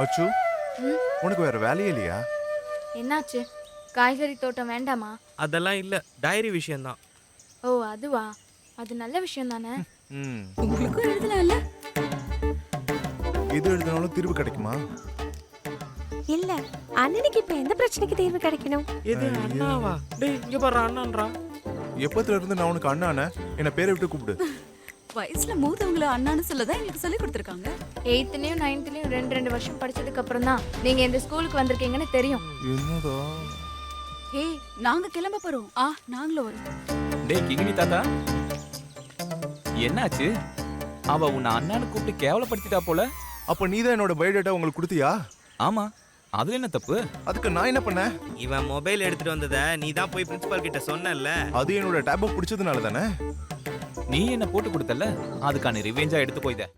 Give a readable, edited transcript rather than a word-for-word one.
அச்சு, ம், உனக்கு வேற வேலையே இல்லையா? என்னாச்சு? காய்கறி தோட்டம் வேண்டாமா? அதெல்லாம் இல்ல, டைரி விஷயம்தான். ஓ அதுவா? அது நல்ல விஷயம் தானே. ம். உங்களுக்கும் எழுதலாம்ல. எது எழுதினாலும் தீர்வு கிடைக்குமா? இல்ல அண்ணனுக்கு இப்ப எந்த பிரச்சனைக்கு தீர்வு கிடைக்கணும்? எது அண்ணாவா? டேய் இங்க பாரு அண்ணான்றா. எப்பத்துல இருந்து நான் உனக்கு அண்ணானே? என்ன பேரை விட்டு கூப்பிடு. வயசுல மூத்தவங்கள அண்ணான்னு சொல்லதான் எங்களுக்கு சொல்லி கொடுத்துருக்காங்க. 8th-லயும் 9th-லயும் 2 வருஷம் படிச்சதுக்கு அப்புறம் தான் நீங்க இந்த ஸ்கூலுக்கு வந்திருக்கீங்கன்னு தெரியும். என்னடா? ஏய் நாங்க கிளம்ப போறோம். நாங்களும் வரோம். டேய் கிங்கினி தாத்தா, என்னாச்சு? அவ உன்னை அண்ணான்னு கூப்பிட்டு கேவலப்படுத்திட்டா போல. அப்ப நீதான் என்னோட பயோடேட்டா உங்களுக்கு கொடுத்தியா? ஆமா, அதுல என்ன தப்பு? அதுக்கு நான் என்ன பண்ணேன்? இவன் மொபைல் எடுத்துட்டு வந்தத நீ தான் போய் பிரின்சிபால் கிட்ட சொன்னல்ல. அது என்னோட டேபை பிடிச்சதுனால தானே. நீ என்ன போட்டு கொடுத்தல, அதுக்கான ரிவெஞ்சா எடுத்து போய்த.